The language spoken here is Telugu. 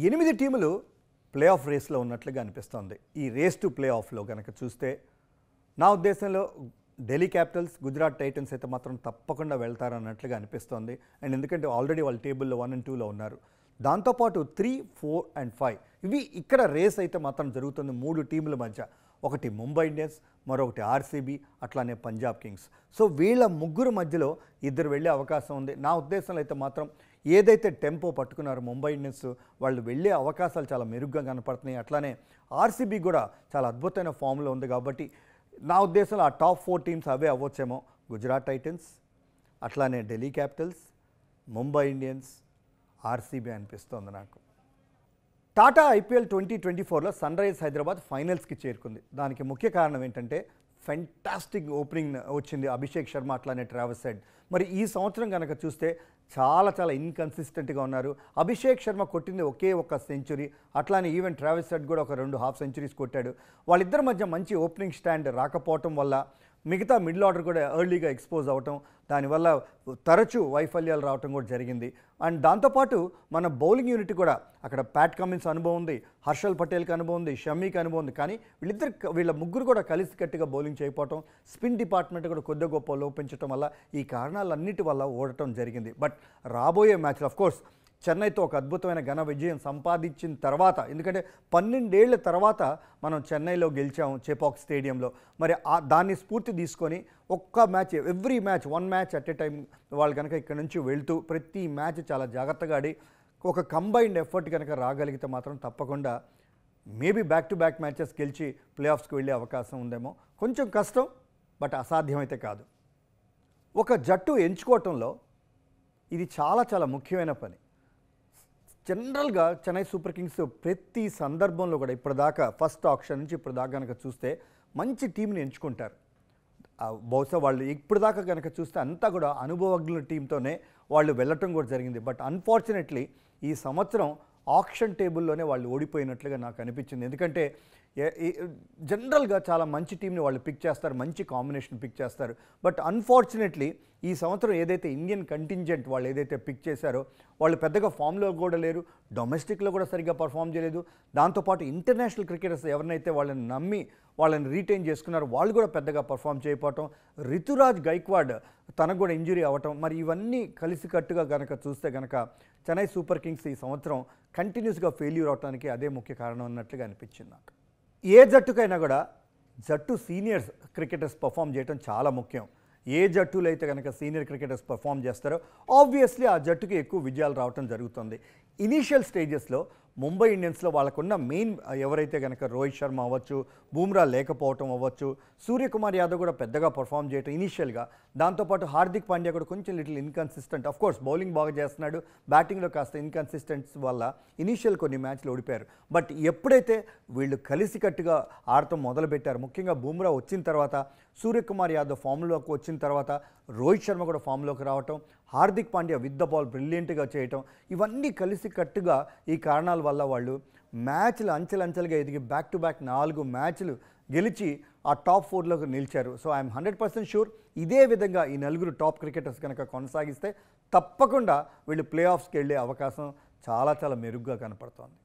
8 టీములు ప్లే ఆఫ్ రేస్లో ఉన్నట్లుగా అనిపిస్తోంది. ఈ రేస్ టు ప్లే ఆఫ్లో కనుక చూస్తే నా ఉద్దేశంలో ఢిల్లీ క్యాపిటల్స్, గుజరాత్ టైటన్స్ అయితే మాత్రం తప్పకుండా వెళ్తారన్నట్లుగా అనిపిస్తోంది. అండ్ ఎందుకంటే ఆల్రెడీ వాళ్ళు టేబుల్లో 1 and 2లో ఉన్నారు. దాంతోపాటు 3, 4 and 5 ఇవి ఇక్కడ రేస్ అయితే మాత్రం జరుగుతుంది 3 టీముల మధ్య. ఒకటి ముంబై ఇండియన్స్, మరొకటి ఆర్సీబీ, అట్లానే పంజాబ్ కింగ్స్. సో వీళ్ళ ముగ్గురు మధ్యలో ఇద్దరు వెళ్ళే అవకాశం ఉంది. నా ఉద్దేశంలో అయితే మాత్రం ఏదైతే టెంపో పట్టుకున్నారో ముంబై ఇండియన్స్, వాళ్ళు వెళ్ళే అవకాశాలు చాలా మెరుగ్గా కనపడుతున్నాయి. అట్లానే ఆర్సీబీ కూడా చాలా అద్భుతమైన ఫామ్లో ఉంది. కాబట్టి నా ఉద్దేశంలో ఆ టాప్ 4 టీమ్స్ అవే అవ్వచ్చేమో. గుజరాత్ టైటన్స్, అట్లానే Delhi Capitals, Mumbai Indians, RCB అనిపిస్తోంది నాకు. టాటా ఐపీఎల్ 2024లో సన్ రైజర్స్ హైదరాబాద్ ఫైనల్స్కి చేరుకుంది. దానికి ముఖ్య కారణం ఏంటంటే ఫెంటాస్టిక్ ఓపెనింగ్ వచ్చింది అభిషేక్ శర్మ, అట్లానే ట్రావిస్ హెడ్. మరి ఈ సంవత్సరం కనుక చూస్తే చాలా ఇన్కన్సిస్టెంట్గా ఉన్నారు. అభిషేక్ శర్మ కొట్టింది ఒకే ఒక సెంచురీ, అట్లానే ఈవెన్ ట్రావిస్ హెడ్ కూడా ఒక 2 హాఫ్ సెంచురీస్ కొట్టాడు. వాళ్ళిద్దరి మధ్య మంచి ఓపెనింగ్ స్టాండ్ రాకపోవటం వల్ల మిగతా మిడిల్ ఆర్డర్ కూడా ఎర్లీగా ఎక్స్పోజ్ అవ్వటం, దానివల్ల తరచూ వైఫల్యాలు రావటం కూడా జరిగింది. అండ్ దాంతోపాటు మన బౌలింగ్ యూనిట్ కూడా అక్కడ ప్యాట్ కమిన్స్ అనుభవం ఉంది, హర్షల్ పటేల్కి అనుభవం ఉంది, షమీకి అనుభవం ఉంది. కానీ వీళ్ళ ముగ్గురు కూడా కలిసికట్టుగా బౌలింగ్ చేయకపోవటం, స్పిన్ డిపార్ట్మెంట్ కూడా కొద్ది గొప్ప లోపించడం వల్ల ఈ కారణాలన్నిటి వల్ల ఓడటం జరిగింది. బట్ రాబోయే మ్యాచ్లో అఫ్కోర్స్ చెన్నైతో ఒక అద్భుతమైన ఘన విజయం సంపాదించిన తర్వాత, ఎందుకంటే 12 ఏళ్ల తర్వాత మనం చెన్నైలో గెలిచాము చేపాక్ స్టేడియంలో. మరి దాన్ని స్ఫూర్తి తీసుకొని ఒక్క match, every match 1 match at a time వాళ్ళు కనుక ఇక్కడ నుంచి వెళ్తూ ప్రతి మ్యాచ్ చాలా జాగ్రత్తగా ఆడి ఒక కంబైన్డ్ ఎఫర్ట్ కనుక రాగలిగితే మాత్రం తప్పకుండా maybe back to back matches గెలిచి ప్లే ఆఫ్స్కి వెళ్ళే అవకాశం ఉందేమో. కొంచెం కష్టం, బట్ అసాధ్యమైతే కాదు. ఒక జట్టు ఎంచుకోవటంలో ఇది చాలా ముఖ్యమైన పని. జనరల్గా చెన్నై సూపర్ కింగ్స్ ప్రతి సందర్భంలో కూడా ఇప్పటిదాకా ఫస్ట్ ఆప్షన్ నుంచి ఇప్పటిదాకా కనుక చూస్తే మంచి టీంని ఎంచుకుంటారు. బహుశా వాళ్ళు ఇప్పటిదాకా కనుక చూస్తే అంతా కూడా అనుభవజ్ఞుల టీంతోనే వాళ్ళు వెళ్ళటం కూడా జరిగింది. బట్ అన్ఫార్చునేట్లీ ఈ సంవత్సరం ఆప్షన్ టేబుల్లోనే వాళ్ళు ఓడిపోయినట్లుగా నాకు అనిపించింది. ఎందుకంటే జనరల్గా చాలా మంచి టీంని వాళ్ళు పిక్ చేస్తారు, మంచి కాంబినేషన్ పిక్ చేస్తారు. బట్ అన్ఫార్చునేట్లీ ఈ సంవత్సరం ఏదైతే ఇండియన్ కంటింజెంట్ వాళ్ళు ఏదైతే పిక్ చేశారో వాళ్ళు పెద్దగా ఫామ్లో కూడా లేరు, డొమెస్టిక్లో కూడా సరిగ్గా పర్ఫామ్ చేయలేదు. దాంతోపాటు ఇంటర్నేషనల్ క్రికెటర్స్ ఎవరినైతే వాళ్ళని నమ్మి వాళ్ళని రీటైన్ చేసుకున్నారో వాళ్ళు కూడా పెద్దగా పర్ఫామ్ చేయకపోవటం, రితురాజ్ గైక్వాడ్ తనకు కూడా ఇంజురీ అవ్వటం, మరి ఇవన్నీ కలిసికట్టుగా కనుక చూస్తే కనుక చెన్నై సూపర్ కింగ్స్ ఈ సంవత్సరం కంటిన్యూస్గా ఫెయిల్యూర్ అవడానికి అదే ముఖ్య కారణం అన్నట్లుగా అనిపించింది నాకు. ఏ జట్టుకైనా కూడా జట్టు సీనియర్స్ క్రికెటర్స్ పర్ఫామ్ చేయడం చాలా ముఖ్యం. ఏ జట్టులో అయితే కనుక సీనియర్ క్రికెటర్స్ పర్ఫామ్ చేస్తారో ఆబ్వియస్లీ ఆ జట్టుకి ఎక్కువ విజయాలు రావడం జరుగుతుంది. ఇనీషియల్ స్టేజెస్లో ముంబై ఇండియన్స్లో వాళ్ళకున్న మెయిన్ ఎవరైతే కనుక రోహిత్ శర్మ అవ్వచ్చు, బూమ్రా లేకపోవటం అవ్వచ్చు, సూర్యకుమార్ యాదవ్ కూడా పెద్దగా పర్ఫామ్ చేయటం ఇనీషియల్గా, దాంతోపాటు హార్దిక్ పాండ్యా కూడా కొంచెం లిటిల్ ఇన్కన్సిస్టెంట్. అఫ్కోర్స్ బౌలింగ్ బాగా చేస్తున్నాడు, బ్యాటింగ్లో కాస్త ఇన్కన్సిస్టెన్స్ వల్ల ఇనీషియల్ కొన్ని మ్యాచ్లు ఓడిపోయారు. బట్ ఎప్పుడైతే వీళ్ళు కలిసికట్టుగా ఆడటం మొదలుపెట్టారు, ముఖ్యంగా బూమ్రా వచ్చిన తర్వాత, సూర్యకుమార్ యాదవ్ ఫామ్లోకి వచ్చిన తర్వాత, రోహిత్ శర్మ కూడా ఫామ్లోకి రావటం, Hardik Pandya with the ball బ్రిలియంట్గా చేయటం, ఇవన్నీ కలిసికట్టుగా ఈ కారణాల వల్ల వాళ్ళు మ్యాచ్లు అంచెలంచెలుగా ఎదిగి బ్యాక్ టు బ్యాక్ 4 మ్యాచ్లు గెలిచి ఆ టాప్ 4లోకి నిలిచారు. సో ఐఎమ్ 100% షూర్ ఇదే విధంగా ఈ 4 టాప్ క్రికెటర్స్ కనుక కొనసాగిస్తే తప్పకుండా వీళ్ళు ప్లే ఆఫ్స్కి వెళ్ళే అవకాశం చాలా మెరుగ్గా కనపడుతోంది.